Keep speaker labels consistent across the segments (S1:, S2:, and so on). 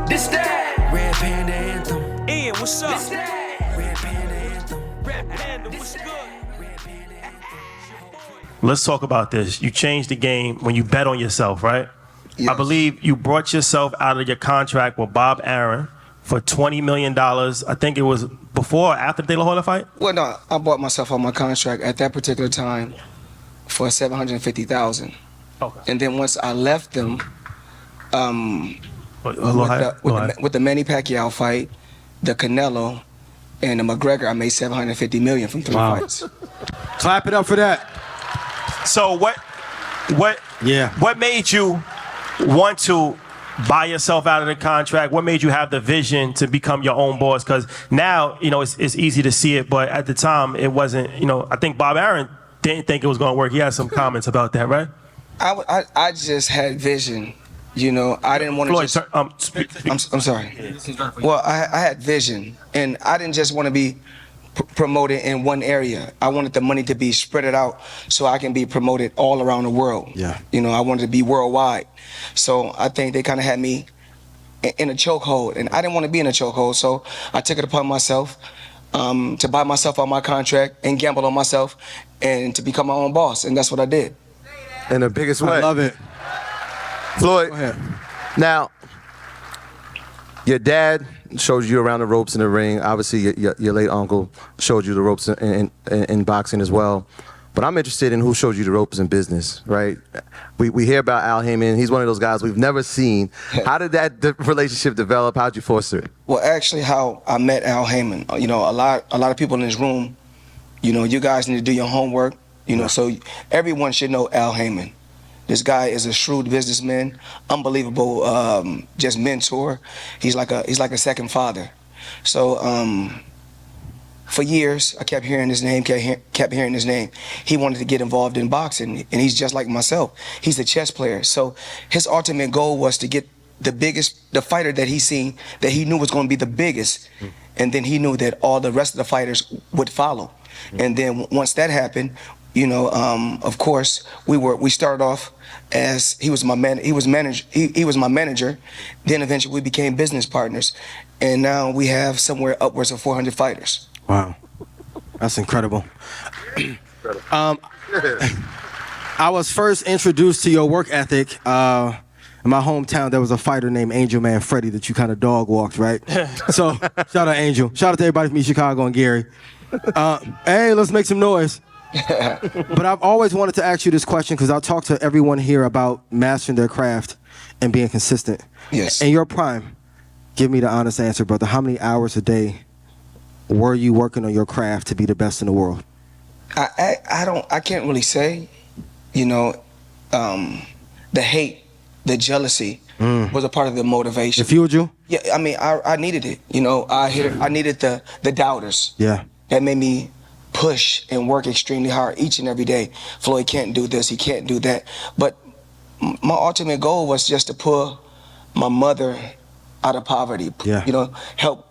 S1: This that
S2: Red Panda Anthem.
S3: Ian, what's up?
S1: This that
S2: Red Panda Anthem.
S3: Rap Panda, what's good?
S4: Let's talk about this. You changed the game when you bet on yourself, right?
S5: Yes.
S4: I believe you brought yourself out of your contract with Bob Arum for $20 million. I think it was before or after the De La Hoya fight?
S5: Well, no, I bought myself on my contract at that particular time for $750,000.
S4: Okay.
S5: And then once I left them, with the Manny Pacquiao fight, the Canelo, and the McGregor, I made $750 million from 3 fights.
S6: Clap it up for that.
S4: So what made you want to buy yourself out of the contract? What made you have the vision to become your own boss? Because now, you know, it's easy to see it, but at the time it wasn't, you know, I think Bob Arum didn't think it was going to work. He had some comments about that, right?
S5: I just had vision, you know. I didn't want to
S4: FLOYD,
S5: I'm sorry. Well, I had vision, and I didn't just want to be promoted in one area. I wanted the money to be spread out so I can be promoted all around the world.
S6: Yeah.
S5: You know, I wanted to be worldwide. So I think they kind of had me in a chokehold, and I didn't want to be in a chokehold, so I took it upon myself to buy myself on my contract and gamble on myself and to become my own boss, and that's what I did.
S7: In the biggest way.
S6: I love it.
S7: Floyd,
S6: Go ahead.
S7: now, your dad showed you around the ropes in the ring. Obviously, your late uncle showed you the ropes in boxing as well. But I'm interested in who showed you the ropes in business, right? We hear about Al Heyman. He's one of those guys we've never seen. How did that relationship develop? How'd you foster it?
S5: Well, actually, how I met Al Heyman. You know, a lot of people in this room, you know, you guys need to do your homework. You know, so everyone should know Al Heyman. This guy is a shrewd businessman, unbelievable, just mentor. He's like a second father. So for years, I kept hearing his name, kept hearing his name. He wanted to get involved in boxing, and he's just like myself. He's a chess player. So his ultimate goal was to get the fighter that he seen, that he knew was going to be the biggest, and then he knew that all the rest of the fighters would follow. And then once that happened, you know, of course, we started off as he was my manager. Then eventually we became business partners, and now we have somewhere upwards of 400 fighters.
S6: Wow, that's incredible. I was first introduced to your work ethic in my hometown. There was a fighter named Angel Man Freddie that you kind of dog walked, right? So shout out Angel. Shout out to everybody from East Chicago and Gary. Hey, let's make some noise. But I've always wanted to ask you this question because I talk to everyone here about mastering their craft and being consistent.
S5: Yes.
S6: In your prime, give me the honest answer, brother. How many hours a day were you working on your craft to be the best in the world?
S5: I can't really say. You know, the hate, the jealousy was a part of the motivation.
S6: It fueled you?
S5: Yeah, I mean, I needed it. You know, I needed the doubters.
S6: Yeah.
S5: That made me push and work extremely hard each and every day. Floyd can't do this, he can't do that. But my ultimate goal was just to pull my mother out of poverty.
S6: Yeah.
S5: You know, help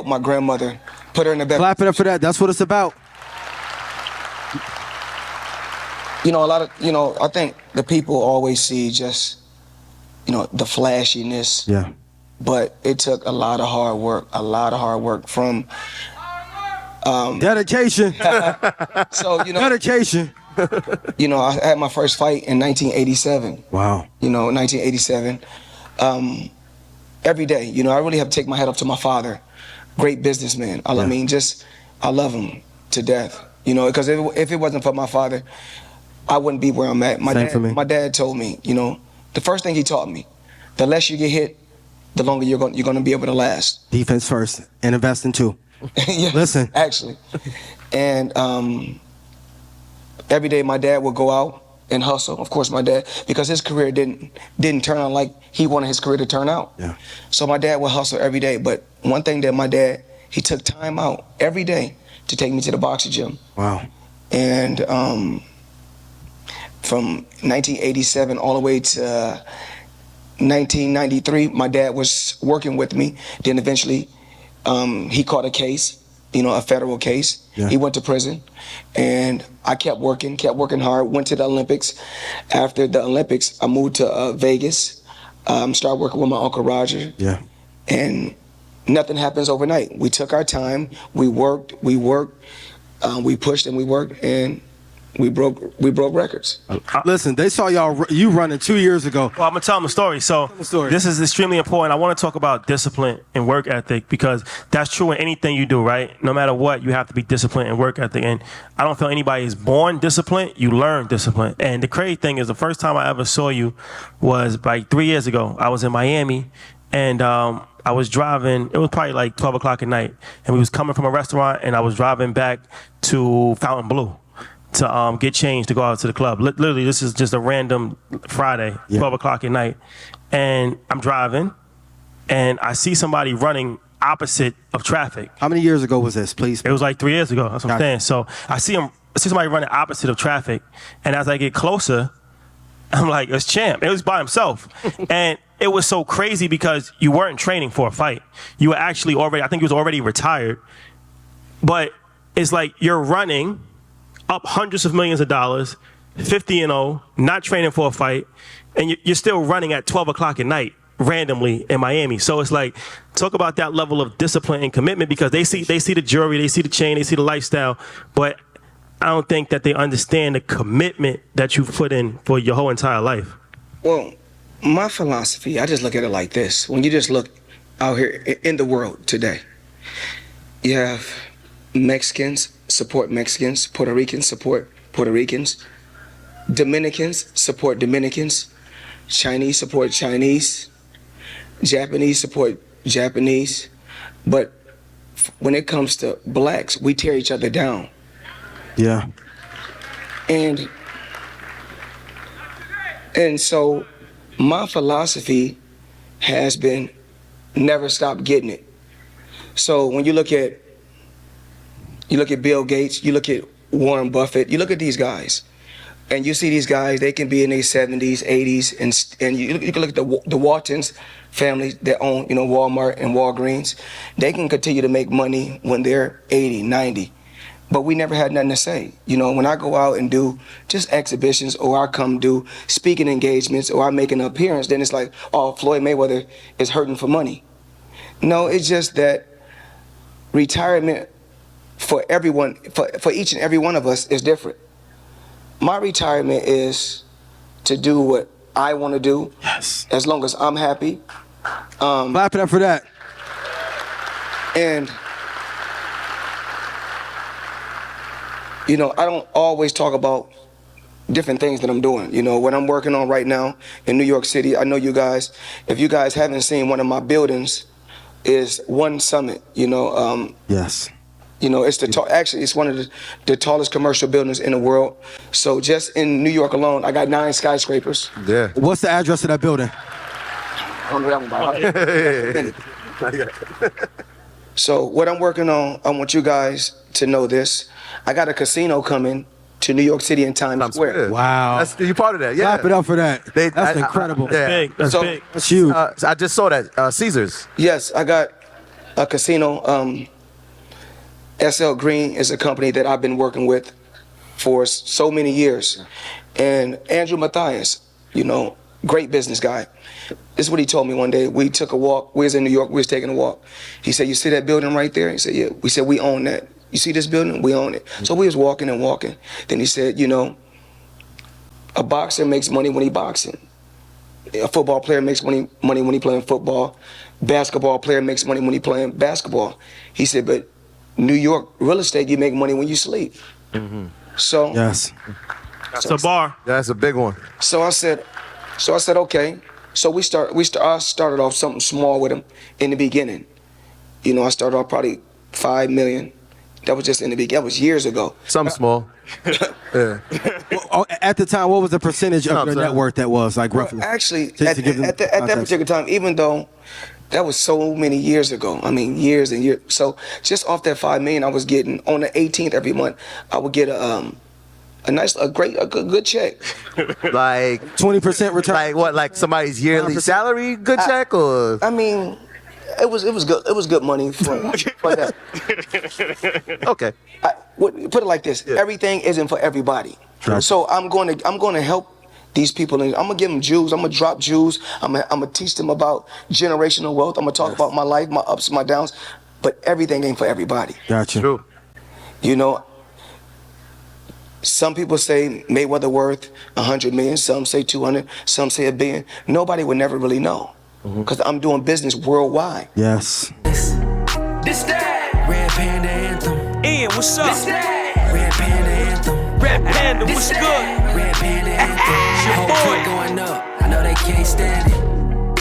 S5: my grandmother, put her in a better.
S6: Clap it up for that. That's what it's about.
S5: You know, I think the people always see just, you know, the flashiness.
S6: Yeah.
S5: But it took a lot of hard work from
S6: dedication.
S5: So, you know,
S6: dedication.
S5: You know, I had my first fight in 1987.
S6: Wow.
S5: You know, 1987. Every day, you know, I really have to take my hat off to my father. Great businessman. I mean, I love him to death. You know, because if it wasn't for my father, I wouldn't be where I'm at. My dad told me, you know, the first thing he taught me, the less you get hit, the longer you're going to be able to last.
S6: Defense first and invest in two.
S5: Yeah,
S6: listen.
S5: Actually. And every day my dad would go out and hustle. Of course, my dad, because his career didn't turn out like he wanted his career to turn out.
S6: Yeah. So
S5: my dad would hustle every day. But one thing that my dad, he took time out every day to take me to the boxing gym.
S6: Wow.
S5: And from 1987 all the way to 1993, my dad was working with me. Then eventually, he caught a case, you know, a federal case.
S6: Yeah.
S5: He went to prison, and I kept working hard, went to the Olympics. After the Olympics, I moved to Vegas, started working with my Uncle Roger.
S6: Yeah.
S5: And nothing happens overnight. We took our time, we worked, we pushed and we worked, and we broke records.
S6: Listen, they saw you running 2 years ago.
S4: Well, I'm gonna tell them a story. So this is extremely important. I want to talk about discipline and work ethic because that's true in anything you do, right? No matter what, you have to be disciplined and work ethic. And I don't feel anybody is born disciplined. You learn discipline. And the crazy thing is, the first time I ever saw you was like 3 years ago. I was in Miami, and I was driving. It was probably like 12 o'clock at night, and we was coming from a restaurant, and I was driving back to Fountain Blue to get changed to go out to the club. Literally, this is just a random Friday, 12 o'clock at night. And I'm driving, and I see somebody running opposite of traffic.
S6: How many years ago was this, please?
S4: It was like 3 years ago. That's what I'm saying. So I see somebody running opposite of traffic, and as I get closer, I'm like, it's Champ. It was by himself. And it was so crazy because you weren't training for a fight. You were actually already, I think he was already retired. But it's like you're running up hundreds of millions of dollars, 50-0, not training for a fight, and you're still running at 12 o'clock at night randomly in Miami. So it's like, talk about that level of discipline and commitment, because they see the jewelry, they see the chain, they see the lifestyle, but I don't think that they understand the commitment that you've put in for your whole entire life.
S5: Well, my philosophy, I just look at it like this. When you just look out here in the world today, you have Mexicans support Mexicans, Puerto Ricans support Puerto Ricans, Dominicans support Dominicans, Chinese support Chinese, Japanese support Japanese. But when it comes to blacks, we tear each other down.
S6: Yeah.
S5: And so my philosophy has been never stop getting it. So when you look at Bill Gates, you look at Warren Buffett, you look at these guys, and you see these guys, they can be in their 70s, 80s, and you can look at the Waltons family that own, Walmart and Walgreens. They can continue to make money when they're 80, 90. But we never had nothing to say. When I go out and do just exhibitions, or I come do speaking engagements, or I make an appearance, then it's like, oh, Floyd Mayweather is hurting for money. No, it's just that retirement for everyone, for each and every one of us, is different. My retirement is to do what I want to do.
S6: Yes.
S5: As long as I'm happy.
S6: Clap it up for that.
S5: And I don't always talk about different things that I'm doing. What I'm working on right now in New York City, I know you guys, if you guys haven't seen one of my buildings, is One Summit.
S6: Yes.
S5: It's one of the tallest commercial buildings in the world. So just in New York alone, I got 9 skyscrapers.
S7: Yeah.
S6: What's the address of that building?
S5: I don't know that one by heart. So what I'm working on, I want you guys to know this. I got a casino coming to New York City in Times Square.
S6: Wow.
S7: You're part of that, yeah.
S6: Clap it up for that. That's incredible.
S7: Yeah.
S4: Big. That's big.
S6: That's huge.
S7: I just saw that, Caesars.
S5: Yes, I got a casino. SL Green is a company that I've been working with for so many years. And Andrew Mathias, great business guy. This is what he told me one day. We took a walk. We was in New York. We was taking a walk. He said, you see that building right there? He said, yeah. We said, we own that. You see this building? We own it. So we was walking and walking. Then he said, a boxer makes money when he boxing. A football player makes money when he playing football. Basketball player makes money when he playing basketball. He said, but New York real estate, you make money when you sleep.
S7: Mm-hmm.
S5: So
S6: Yes.
S4: That's a bar.
S7: That's a big one.
S5: So I said, okay. So I started off something small with him in the beginning. I started off probably $5 million. That was just in the beginning. That was years ago.
S7: Something small. Yeah.
S6: Well, at the time, what was the percentage of your net worth that was, like, roughly?
S5: Actually,
S6: To
S5: at
S6: give them
S5: that
S6: context.
S5: particular time, even though that was so many years ago, years and years. So just off that $5 million, I was getting on the 18th every month, I would get a good check.
S7: Like
S6: 20% return.
S7: Like what? Like somebody's yearly
S6: 9%?
S7: salary? Good check or?
S5: It was good. It was good money for that.
S7: Okay.
S5: Put it like this: everything isn't for everybody.
S6: Sure.
S5: So I'm going to help these people. I'm gonna give them jewels. I'm gonna drop jewels. I'm gonna teach them about generational wealth. I'm gonna talk about my life, my ups, my downs. But everything ain't for everybody.
S6: Gotcha.
S7: True.
S5: You know, some people say Mayweather worth 100 million. Some say 200. Some say $1 billion. Nobody would never really know because I'm doing business worldwide.
S6: Yes.
S2: This that Red Panda Anthem. Ian, what's up? This that Red Panda Anthem. Red Panda, what's good? Red Panda Anthem. Whole foot going up. I know they can't stand it.